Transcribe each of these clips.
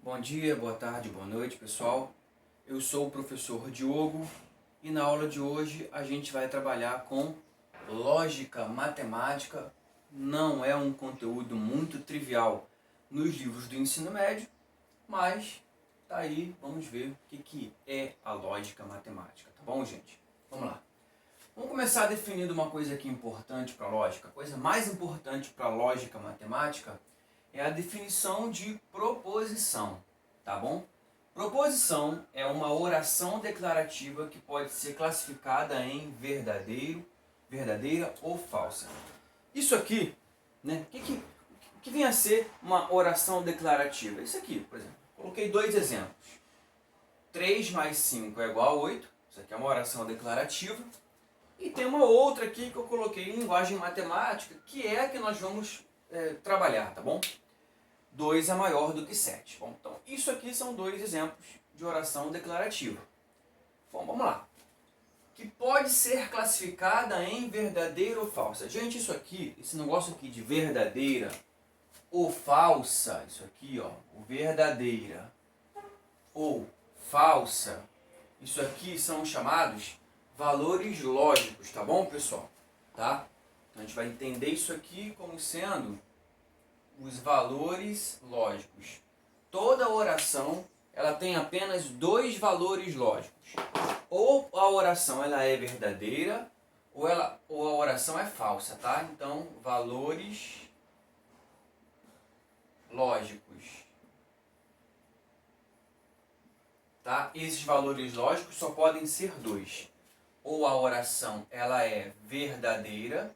Bom dia, boa tarde, boa noite, pessoal. Eu sou o professor Diogo e na aula de hoje a gente vai trabalhar com lógica matemática. Não é um conteúdo muito trivial nos livros do ensino médio, mas tá aí, vamos ver o que é a lógica matemática, tá bom, gente? Vamos lá. Vamos começar definindo uma coisa aqui importante para a lógica. A coisa mais importante para a lógica matemática é a definição de proposição, tá bom? Proposição é uma oração declarativa que pode ser classificada em verdadeira ou falsa. Isso aqui, né? O que vem a ser uma oração declarativa? Isso aqui, por exemplo. Coloquei dois exemplos. 3 mais 5 é igual a 8. Isso aqui é uma oração declarativa. E tem uma outra aqui que eu coloquei em linguagem matemática, que é a que nós vamos trabalhar, tá bom? 2 é maior do que 7. Bom, então, isso aqui são dois exemplos de oração declarativa. Bom, vamos lá. Que pode ser classificada em verdadeira ou falsa. Gente, isso aqui, esse negócio aqui de verdadeira ou falsa, isso aqui, ó, o verdadeira ou falsa, isso aqui são chamados valores lógicos, tá bom, pessoal? Tá? Então, a gente vai entender isso aqui como sendo os valores lógicos. Toda oração ela tem apenas dois valores lógicos. Ou a oração ela é verdadeira ou a oração é falsa, tá? Então, valores lógicos. Tá? Esses valores lógicos só podem ser dois. Ou a oração ela é verdadeira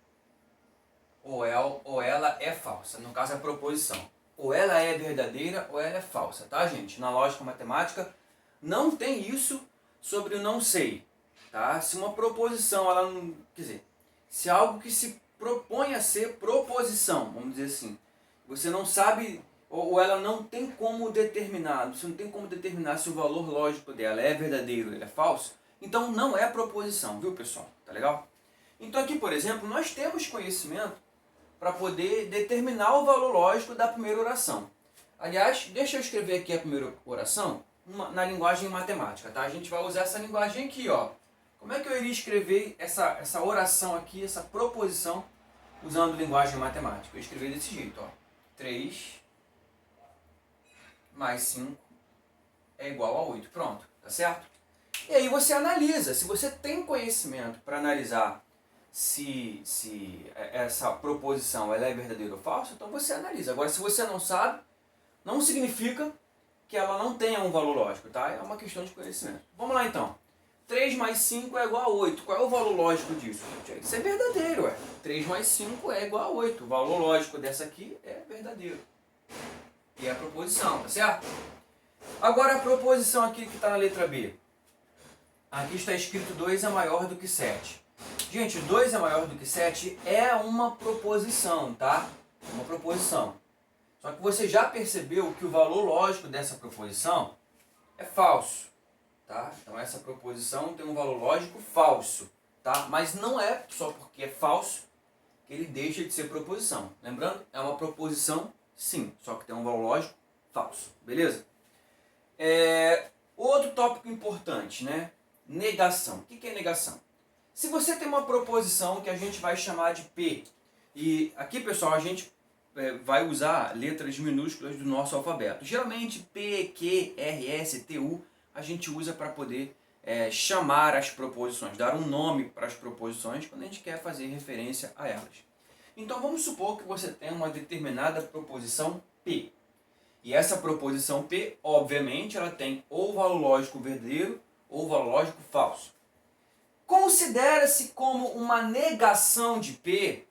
ou ela é falsa. No caso, a proposição. Ou ela é verdadeira ou ela é falsa, tá, gente? Na lógica matemática não tem isso sobre o não sei, tá? Se uma proposição, ela não... Quer dizer, se algo que se propõe a ser proposição, vamos dizer assim, você não sabe, ou ela não tem como determinar, você não tem como determinar se o valor lógico dela é verdadeiro ou ele é falso, então não é proposição, viu, pessoal? Tá legal? Então aqui, por exemplo, nós temos conhecimento para poder determinar o valor lógico da primeira oração. Aliás, deixa eu escrever aqui a primeira oração na linguagem matemática, tá? A gente vai usar essa linguagem aqui, ó. Como é que eu iria escrever essa oração aqui, essa proposição, usando linguagem matemática? Eu escrevi desse jeito, ó. 3 mais 5 é igual a 8. Pronto, tá certo? E aí você analisa, se você tem conhecimento para analisar se essa proposição ela é verdadeira ou falsa, então você analisa. Agora, se você não sabe, não significa que ela não tenha um valor lógico, tá? É uma questão de conhecimento. Vamos lá então. 3 mais 5 é igual a 8. Qual é o valor lógico disso? Isso é verdadeiro, ué. 3 mais 5 é igual a 8. O valor lógico dessa aqui é verdadeiro. E é a proposição, tá certo? Agora a proposição aqui que está na letra B. Aqui está escrito 2 é maior do que 7. Gente, 2 é maior do que 7 é uma proposição, tá? Uma proposição. Só que você já percebeu que o valor lógico dessa proposição é falso, tá? Então essa proposição tem um valor lógico falso, tá? Mas não é só porque é falso que ele deixa de ser proposição. Lembrando, é uma proposição sim, só que tem um valor lógico falso, beleza? Outro tópico importante, né? Negação. O que é negação? Se você tem uma proposição que a gente vai chamar de P, e aqui, pessoal, a gente vai usar letras minúsculas do nosso alfabeto. Geralmente, P, Q, R, S, T, U, a gente usa para poder chamar as proposições, dar um nome para as proposições quando a gente quer fazer referência a elas. Então, vamos supor que você tem uma determinada proposição P. E essa proposição P, obviamente, ela tem ou valor lógico verdadeiro ou valor lógico falso. Considera-se como uma negação de P,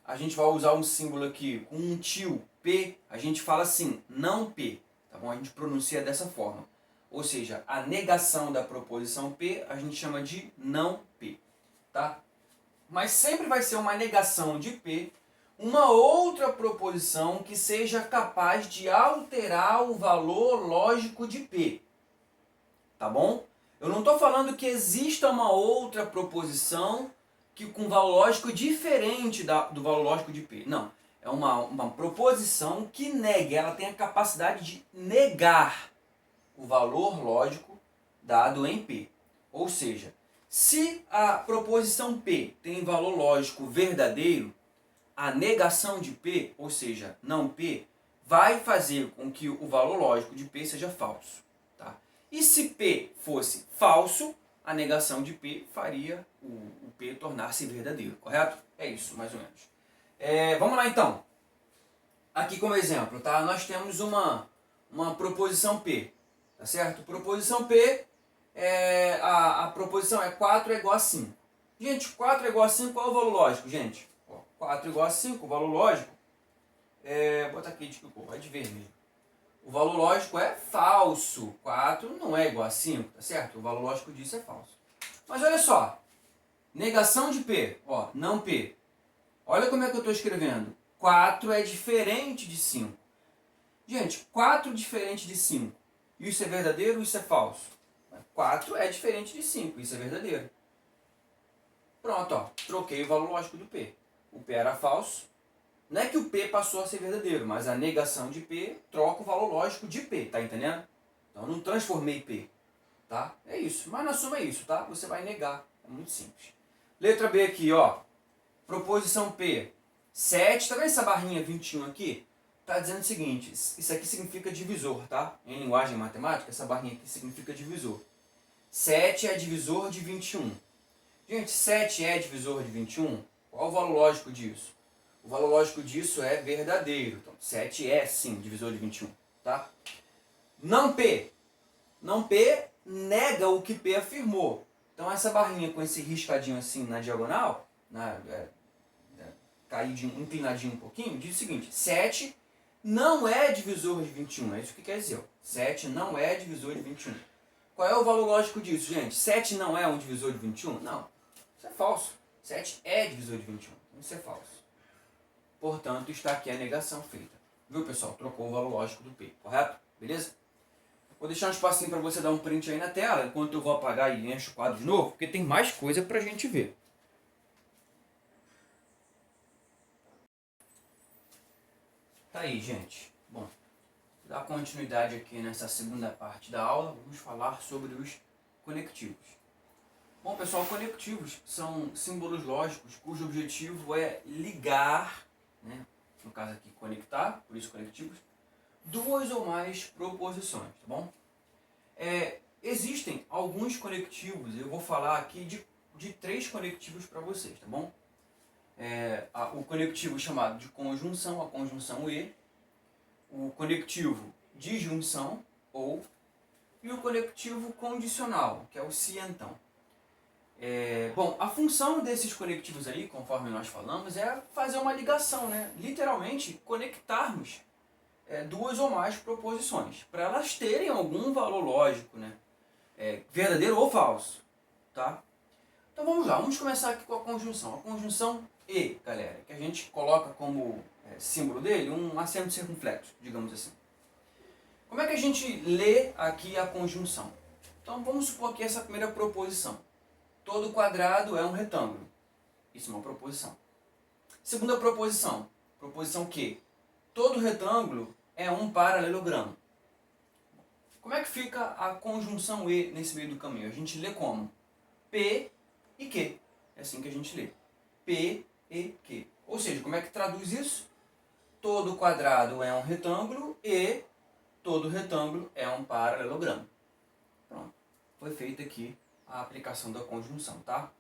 a gente vai usar um símbolo aqui, um tio P, a gente fala assim, não P, tá bom? A gente pronuncia dessa forma. Ou seja, a negação da proposição P, a gente chama de não P, tá? Mas sempre vai ser uma negação de P, uma outra proposição que seja capaz de alterar o valor lógico de P, tá bom? Eu não estou falando que exista uma outra proposição com valor lógico diferente do valor lógico de P. Não. É uma proposição que negue, ela tem a capacidade de negar o valor lógico dado em P. Ou seja, se a proposição P tem valor lógico verdadeiro, a negação de P, ou seja, não P, vai fazer com que o valor lógico de P seja falso. Tá? E se P fosse falso, a negação de P faria o P tornar-se verdadeiro, correto? É isso, mais ou menos. Vamos lá então. Aqui como exemplo, tá? Nós temos uma proposição P, tá certo? Proposição P, a proposição é 4 é igual a 5. Gente, 4 é igual a 5, qual é o valor lógico, gente? 4 é igual a 5, o valor lógico, vou botar aqui de cor, de vermelho. O valor lógico é falso. 4 não é igual a 5, tá certo? O valor lógico disso é falso. Mas olha só, negação de P, não P. Olha como é que eu estou escrevendo. 4 é diferente de 5. Gente, 4 diferente de 5. Isso é verdadeiro ou isso é falso? 4 é diferente de 5, isso é verdadeiro. Pronto, troquei o valor lógico do P. O P era falso. Não é que o P passou a ser verdadeiro, mas a negação de P troca o valor lógico de P, tá entendendo? Então eu não transformei P, tá? É isso, mas na suma é isso, tá? Você vai negar, é muito simples. Letra B aqui, proposição P, 7, tá vendo essa barrinha 21 aqui? Tá dizendo o seguinte, isso aqui significa divisor, tá? Em linguagem matemática, essa barrinha aqui significa divisor. 7 é divisor de 21. Gente, 7 é divisor de 21? Qual o valor lógico disso? O valor lógico disso é verdadeiro. Então, 7 é, sim, divisor de 21. Tá? Não P. Não P nega o que P afirmou. Então, essa barrinha com esse riscadinho assim na diagonal, inclinadinho um pouquinho, diz o seguinte: 7 não é divisor de 21. É isso que quer dizer. 7 não é divisor de 21. Qual é o valor lógico disso, gente? 7 não é um divisor de 21? Não. Isso é falso. 7 é divisor de 21. Isso é falso. Portanto, está aqui a negação feita. Viu, pessoal? Trocou o valor lógico do P, correto? Beleza? Vou deixar um espacinho para você dar um print aí na tela, enquanto eu vou apagar e encho o quadro de novo, porque tem mais coisa para a gente ver. Tá aí, gente. Bom, vou dar continuidade aqui nessa segunda parte da aula. Vamos falar sobre os conectivos. Bom, pessoal, conectivos são símbolos lógicos cujo objetivo é ligar, né, no caso aqui conectar, por isso conectivos, duas ou mais proposições, tá bom? Existem alguns conectivos, eu vou falar aqui de 3 conectivos para vocês, tá bom? O conectivo chamado de conjunção, a conjunção e, o conectivo de junção, ou, e o conectivo condicional, que é o se então. Bom, a função desses conectivos aí, conforme nós falamos, é fazer uma ligação, né? Literalmente conectarmos duas ou mais proposições, para elas terem algum valor lógico, né? Verdadeiro ou falso, tá? Então vamos lá, vamos começar aqui com a conjunção. A conjunção E, galera, que a gente coloca como símbolo dele um acento circunflexo, digamos assim. Como é que a gente lê aqui a conjunção? Então vamos supor aqui essa primeira proposição. Todo quadrado é um retângulo. Isso é uma proposição. Segunda proposição. Proposição que todo retângulo é um paralelogramo. Como é que fica a conjunção E nesse meio do caminho? A gente lê como? P e Q. É assim que a gente lê. P e Q. Ou seja, como é que traduz isso? Todo quadrado é um retângulo e todo retângulo é um paralelogramo. Pronto. Foi feita aqui a aplicação da conjunção, tá?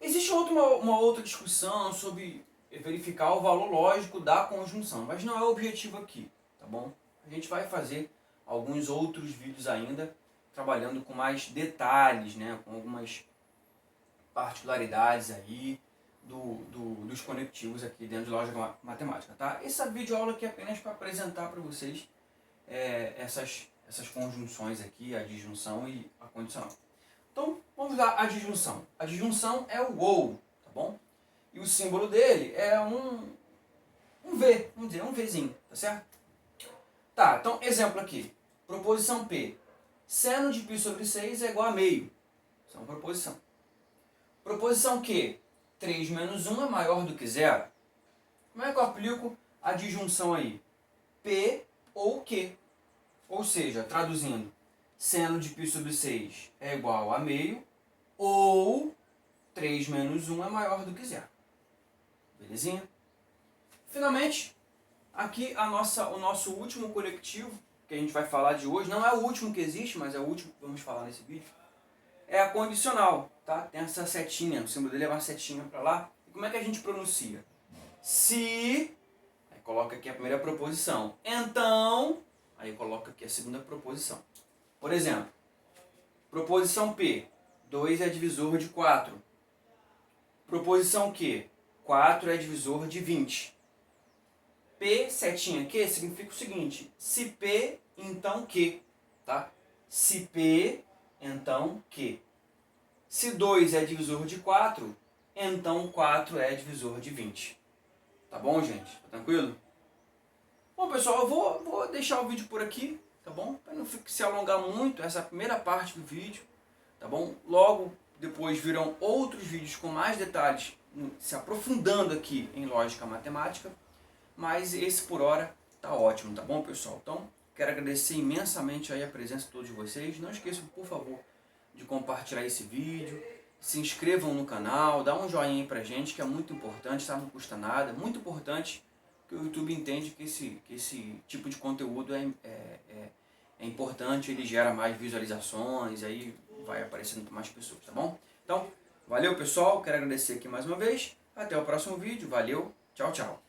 Existe uma outra discussão sobre verificar o valor lógico da conjunção, mas não é o objetivo aqui, tá bom? A gente vai fazer alguns outros vídeos ainda, trabalhando com mais detalhes, né? Com algumas particularidades aí dos conectivos aqui dentro de lógica matemática, tá? Essa videoaula aqui é apenas para apresentar para vocês essas conjunções aqui, a disjunção e a condicional. Então, vamos lá, a disjunção. A disjunção é o ou, tá bom? E o símbolo dele é um V, vamos dizer, um Vzinho, tá certo? Tá, então, exemplo aqui. Proposição P. Seno de π sobre 6 é igual a meio. Isso é uma proposição. Proposição Q. 3 menos 1 é maior do que zero. Como é que eu aplico a disjunção aí? P ou Q. Ou seja, traduzindo, seno de π sobre 6 é igual a meio, ou 3 menos 1 é maior do que zero. Belezinha? Finalmente, aqui o nosso último conectivo, que a gente vai falar de hoje, não é o último que existe, mas é o último que vamos falar nesse vídeo, é a condicional, tá? Tem essa setinha, o símbolo dele é uma setinha para lá. E como é que a gente pronuncia? Se, aí coloca aqui a primeira proposição. Então, aí coloca aqui a segunda proposição. Por exemplo, proposição P, 2 é divisor de 4. Proposição Q, 4 é divisor de 20. P, setinha Q, significa o seguinte, se P, então Q, tá? Se P, então Q. Se 2 é divisor de 4, então 4 é divisor de 20. Tá bom, gente? Tá tranquilo? Bom, pessoal, eu vou deixar o vídeo por aqui, tá bom? Para não se alongar muito, essa é a primeira parte do vídeo, tá bom? Logo depois virão outros vídeos com mais detalhes, se aprofundando aqui em lógica matemática, mas esse por hora tá ótimo, tá bom, pessoal? Então, quero agradecer imensamente aí a presença de todos vocês. Não esqueçam, por favor, de compartilhar esse vídeo, se inscrevam no canal, dá um joinha aí pra gente, que é muito importante, tá? Não custa nada, muito importante, que o YouTube entende que esse tipo de conteúdo é importante, ele gera mais visualizações, aí vai aparecendo para mais pessoas, tá bom? Então, valeu pessoal, quero agradecer aqui mais uma vez, até o próximo vídeo, valeu, tchau, tchau.